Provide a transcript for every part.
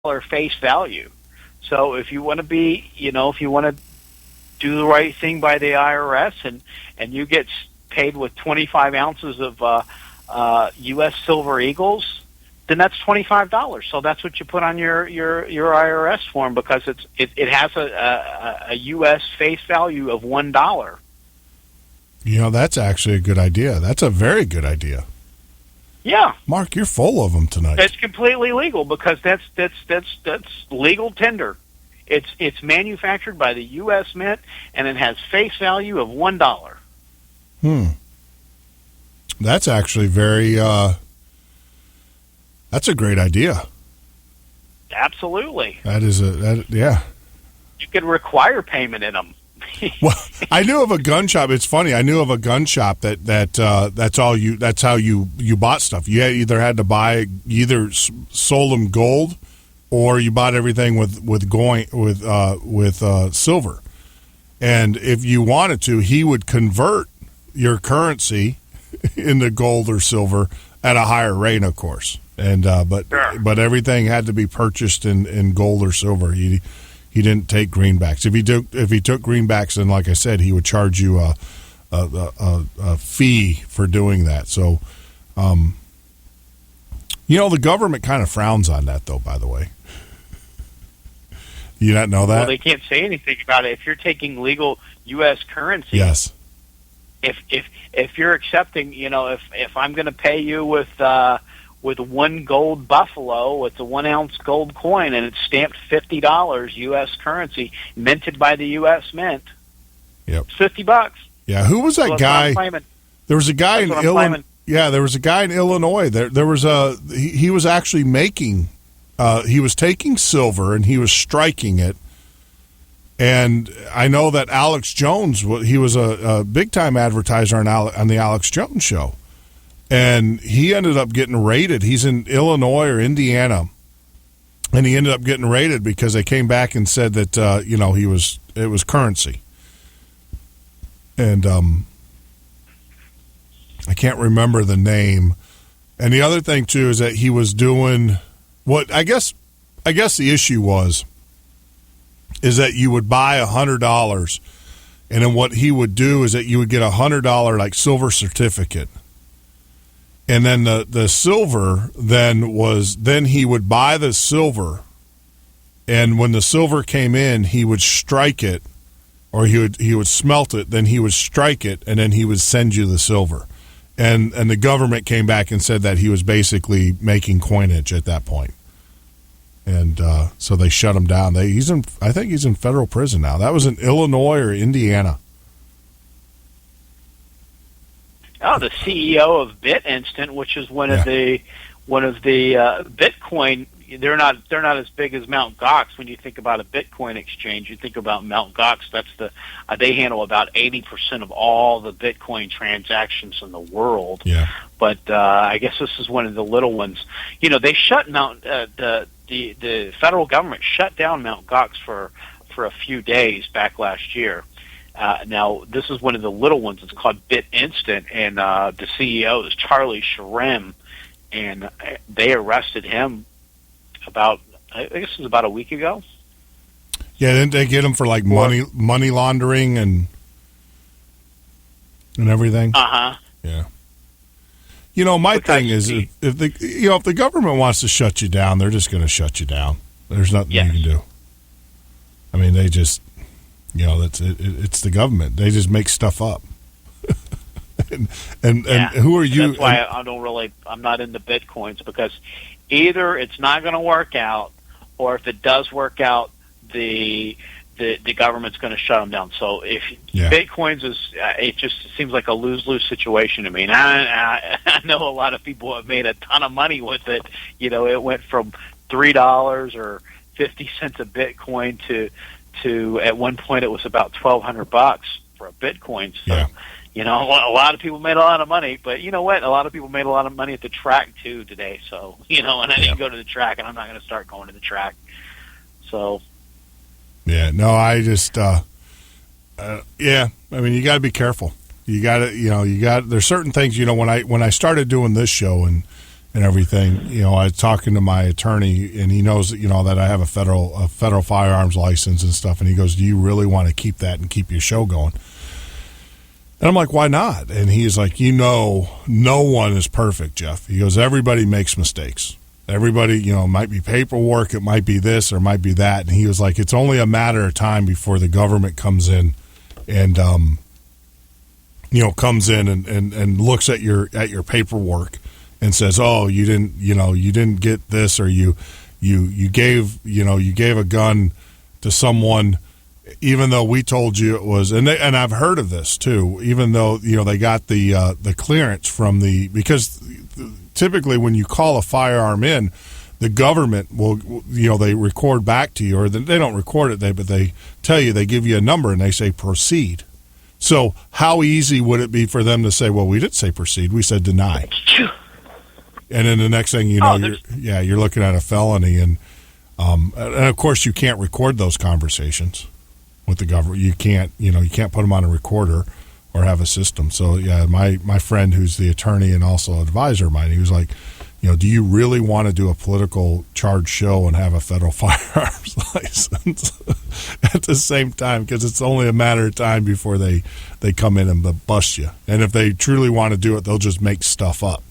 face value. So if you want to be, if you want to do the right thing by the IRS and you get paid with 25 ounces of U.S. Silver Eagles, then that's $25. So that's what you put on your IRS form, because it has a U.S. face value of $1. That's actually a good idea. That's a very good idea. Yeah, Mark, you're full of them tonight. It's completely legal, because that's legal tender. It's manufactured by the U.S. Mint, and it has face value of $1. That's actually very. That's a great idea. Absolutely. That is yeah. You could require payment in them. Well, I knew of a gun shop. It's funny. I knew of a gun shop that's how you bought stuff. You either sold them gold, or you bought everything with silver. And if you wanted to, he would convert your currency into gold or silver at a higher rate, of course. And but everything had to be purchased in gold or silver. He didn't take greenbacks. If he took greenbacks, then, like I said, he would charge you a fee for doing that. So, the government kind of frowns on that, though. By the way, you not know that? Well, they can't say anything about it if you're taking legal U.S. currency. Yes. If you're accepting, if I'm going to pay you with one gold buffalo, it's a 1 ounce gold coin, and it's stamped $50 U.S. currency, minted by the U.S. Mint. Yep, it's $50. Yeah, who was that guy? There was a guy in Illinois. Yeah, there was a guy in Illinois. There was he was actually making. He was taking silver and he was striking it. And I know that Alex Jones, he was a big time advertiser on the Alex Jones show. And he ended up getting raided. He's in Illinois or Indiana, and he ended up getting raided because they came back and said that it was currency. And I can't remember the name. And the other thing too is that he was doing what I guess the issue is that you would buy $100, and then what he would do is that you would get $100 like silver certificate. And then the silver then he would buy the silver, and when the silver came in, he would strike it, or he would smelt it. Then he would strike it, and then he would send you the silver. And the government came back and said that he was basically making coinage at that point. And so they shut him down. I think he's in federal prison now. That was in Illinois or Indiana. Oh, the CEO of BitInstant, which is one of the Bitcoin. They're not as big as Mt. Gox. When you think about a Bitcoin exchange, you think about Mt. Gox. That's they handle about 80% of all the Bitcoin transactions in the world. Yeah. But I guess this is one of the little ones. They shut the federal government shut down Mt. Gox for a few days back last year. Now, this is one of the little ones. It's called BitInstant, and the CEO is Charlie Shrem, and they arrested him I guess it was about a week ago. Yeah, didn't they get him for like money laundering and everything? Uh-huh. Yeah. My thing is, if the government wants to shut you down, they're just going to shut you down. There's nothing you can do. I mean, they just. It's the government. They just make stuff up. and who are you? That's why I'm not into Bitcoins, because either it's not going to work out, or if it does work out, the government's going to shut them down. So if Bitcoins it just seems like a lose-lose situation to me. And I know a lot of people have made a ton of money with it. It went from $3 or 50 cents a Bitcoin to at one point it was about $1,200 for a Bitcoin. So, a lot of people made a lot of money, but you know what? A lot of people made a lot of money at the track too today. So, and I didn't go to the track, and I'm not going to start going to the track. So. Yeah, no, I just, I mean, you got to be careful. You got to, there's certain things, when I started doing this show and and everything. You know, I was talking to my attorney, and he knows that, you know, that I have a federal firearms license and stuff. And he goes, "Do you really want to keep that and keep your show going?" And I'm like, "Why not?" And he's like, "You know, no one is perfect, Jeff." He goes, "Everybody makes mistakes. Everybody, you know, it might be paperwork, it might be this, or it might be that." And he was like, "It's only a matter of time before the government comes in and, you know, comes in and looks at your paperwork and says, 'Oh, you didn't get this, or you gave a gun to someone, even though we told you it was,'" and I've heard of this too, even though, you know, they got the clearance from because typically when you call a firearm in, the government will, you know, they record back to you, or they don't record it, but they tell you, they give you a number and they say proceed. So how easy would it be for them to say, "Well, we didn't say proceed, we said deny." And then the next thing you know, you're looking at a felony, and of course you can't record those conversations with the government. You can't put them on a recorder or have a system. So yeah, my friend who's the attorney and also advisor of mine, he was like, you know, "Do you really want to do a political charge show and have a federal firearms license at the same time? Because it's only a matter of time before they come in and bust you. And if they truly want to do it, they'll just make stuff up."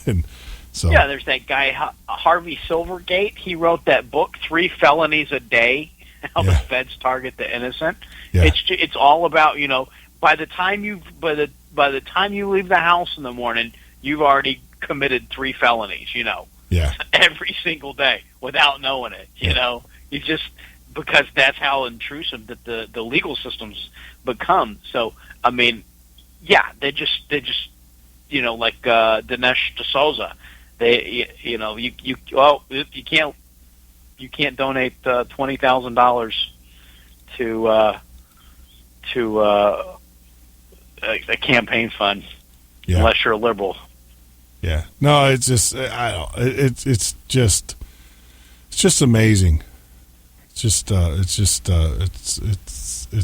And so, yeah, there's that guy Harvey Silvergate. He wrote that book, 3 Felonies a Day: How the Feds Target the Innocent. Yeah. It's all about, you know, by the time you leave the house in the morning, you've already committed 3 felonies, you know. Yeah. Every single day without knowing it, you know. You just, because that's how intrusive that the legal systems become. So, I mean, yeah, they just you know, like Dinesh D'Souza, you can't donate $20,000 to a campaign fund unless you're a liberal. Yeah, no, it's just it's just amazing. It's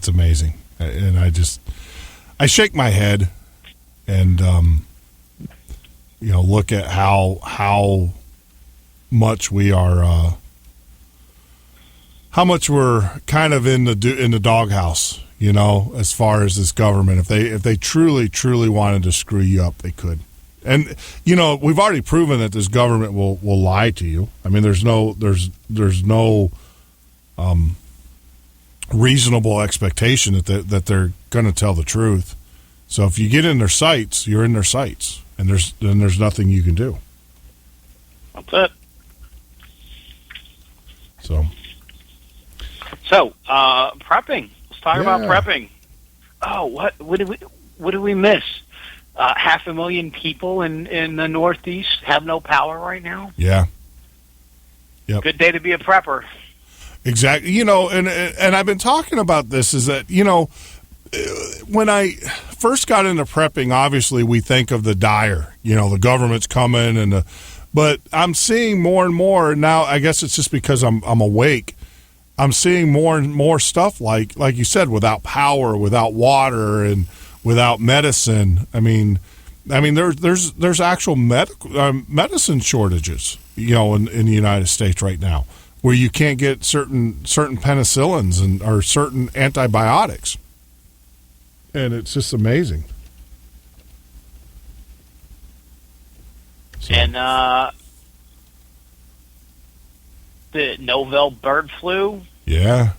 amazing, and I shake my head and you know, look at how much we are how much we're kind of in the doghouse, you know, as far as this government. If they truly wanted to screw you up, they could. And, you know, we've already proven that this government will lie to you. I mean, there's no reasonable expectation that they're going to tell the truth. So if you get in their sights, you're in their sights, and there's nothing you can do. That's it. So prepping. Let's talk about prepping. Oh, what did we miss? 500,000 people in the Northeast have no power right now. Yeah. Yep. Good day to be a prepper. Exactly. You know, and I've been talking about this, is that, you know, when I first got into prepping, obviously we think of the dire, you know, the government's coming, but I'm seeing more and more now. I guess it's just because I'm awake. I'm seeing more and more stuff like you said, without power, without water, and without medicine. I mean, there's actual medicine shortages, you know, in the United States right now, where you can't get certain penicillins or certain antibiotics, and it's just amazing. So. And the novel bird flu. Yeah.